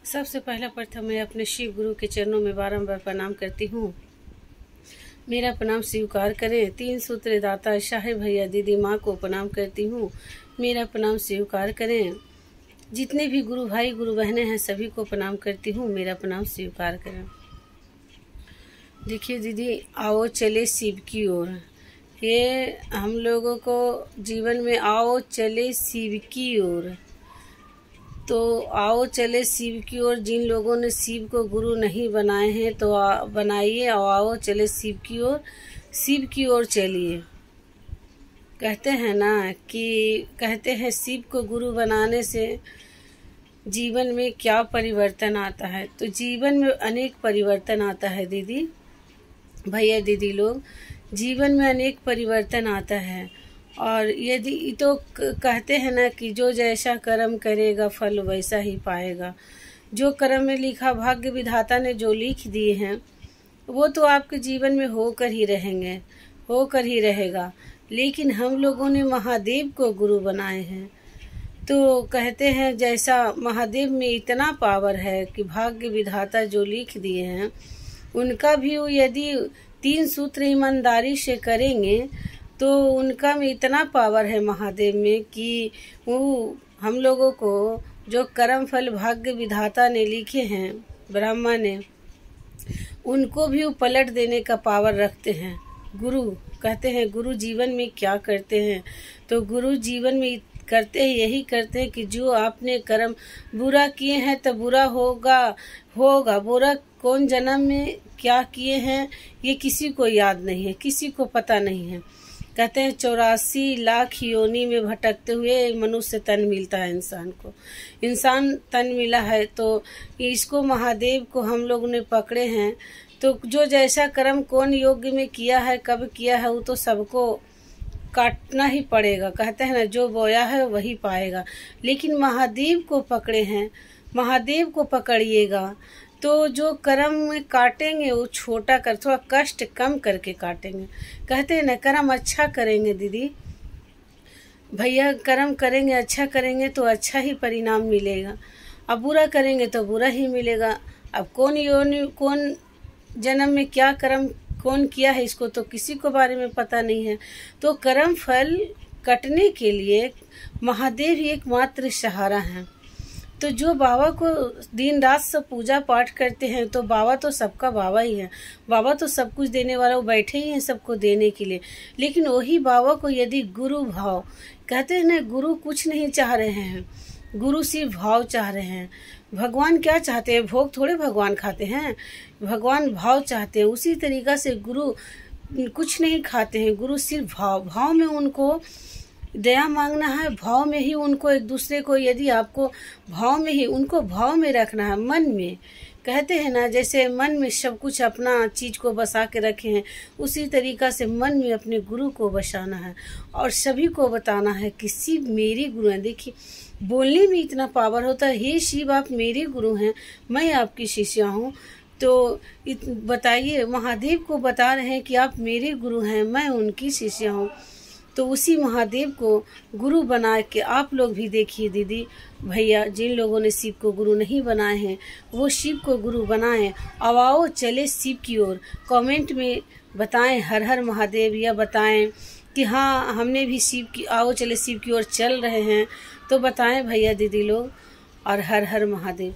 सबसे पहला प्रथम मैं अपने शिव गुरु के चरणों में बारंबार प्रणाम करती हूँ। मेरा प्रणाम स्वीकार करें। तीन सूत्र दाता शाहे भैया दीदी माँ को प्रणाम करती हूँ। मेरा प्रणाम स्वीकार करें। जितने भी गुरु भाई गुरु बहनें हैं सभी को प्रणाम करती हूँ। मेरा प्रणाम स्वीकार करें। देखिए दीदी, आओ चले शिव की ओर। ये हम लोगों को जीवन में आओ चले शिव की ओर। तो आओ चले शिव की ओर। जिन लोगों ने शिव को गुरु नहीं बनाए हैं तो बनाइए और आओ चले शिव की ओर। शिव की ओर चलिए। कहते हैं ना कि कहते हैं शिव को गुरु बनाने से जीवन में क्या परिवर्तन आता है। तो जीवन में अनेक परिवर्तन आता है दीदी भैया दीदी लोग। जीवन में अनेक परिवर्तन आता है। और यदि तो कहते हैं ना कि जो जैसा कर्म करेगा फल वैसा ही पाएगा। जो कर्म में लिखा भाग्य विधाता ने जो लिख दिए हैं वो तो आपके जीवन में होकर ही रहेंगे, होकर ही रहेगा। लेकिन हम लोगों ने महादेव को गुरु बनाए हैं। तो कहते हैं जैसा महादेव में इतना पावर है कि भाग्य विधाता जो लिख दिए हैं उनका भी यदि 3 सूत्र ईमानदारी से करेंगे तो उनका में इतना पावर है महादेव में कि वो हम लोगों को जो कर्म फल भाग्य विधाता ने लिखे हैं ब्रह्मा ने, उनको भी वो पलट देने का पावर रखते हैं। गुरु कहते हैं गुरु जीवन में क्या करते हैं। तो गुरु जीवन में करते हैं यही करते हैं कि जो आपने कर्म बुरा किए हैं तो बुरा होगा। बुरा कौन जन्म में क्या किए हैं ये किसी को याद नहीं है, किसी को पता नहीं है। कहते हैं 84 लाख योनि में भटकते हुए मनुष्य तन मिलता है इंसान को। इंसान तन मिला है तो इसको महादेव को हम लोग ने पकड़े हैं। तो जो जैसा कर्म कौन योग्य में किया है कब किया है वो तो सबको काटना ही पड़ेगा। कहते हैं ना जो बोया है वही पाएगा। लेकिन महादेव को पकड़े हैं, महादेव को पकड़िएगा तो जो कर्म में काटेंगे वो छोटा कर थोड़ा कष्ट कम करके काटेंगे। कहते हैं ना कर्म अच्छा करेंगे दीदी भैया, कर्म करेंगे अच्छा करेंगे तो अच्छा ही परिणाम मिलेगा। अब बुरा करेंगे तो बुरा ही मिलेगा। अब कौन जन्म में क्या कर्म कौन किया है इसको तो किसी को बारे में पता नहीं है। तो कर्म फल कटने के लिए महादेव ही एकमात्र सहारा है। तो जो बाबा को दिन रात सब पूजा पाठ करते हैं तो बाबा तो सबका बाबा ही है। बाबा तो सब कुछ देने वाला, वो बैठे ही हैं सबको देने के लिए। लेकिन वही बाबा को यदि गुरु भाव, कहते हैं ना गुरु कुछ नहीं चाह रहे हैं, गुरु सिर्फ भाव चाह रहे हैं। भगवान क्या चाहते हैं? भोग थोड़े भगवान खाते हैं, भगवान भाव चाहते हैं। उसी तरीका से गुरु कुछ नहीं खाते हैं, गुरु सिर्फ भाव में उनको दया मांगना है। भाव में ही उनको एक दूसरे को, यदि आपको भाव में ही उनको भाव में रखना है, मन में। कहते हैं ना जैसे मन में सब कुछ अपना चीज को बसा के रखे हैं उसी तरीका से मन में अपने गुरु को बसाना है और सभी को बताना है कि शिव मेरे गुरु हैं। देखिए बोलने में इतना पावर होता है, हे शिव आप मेरे गुरु हैं, मैं आपकी शिष्या हूँ। तो बताइए महादेव को बता रहे हैं कि आप मेरे गुरु हैं, मैं उनकी शिष्या हूँ। तो उसी महादेव को गुरु बना के आप लोग भी देखिए दीदी भैया, जिन लोगों ने शिव को गुरु नहीं बनाए हैं वो शिव को गुरु बनाएं। अब आओ चले शिव की ओर। कमेंट में बताएं हर हर महादेव, या बताएं कि हाँ हमने भी शिव की आओ चले शिव की ओर चल रहे हैं। तो बताएं भैया दीदी लोग, और हर हर महादेव।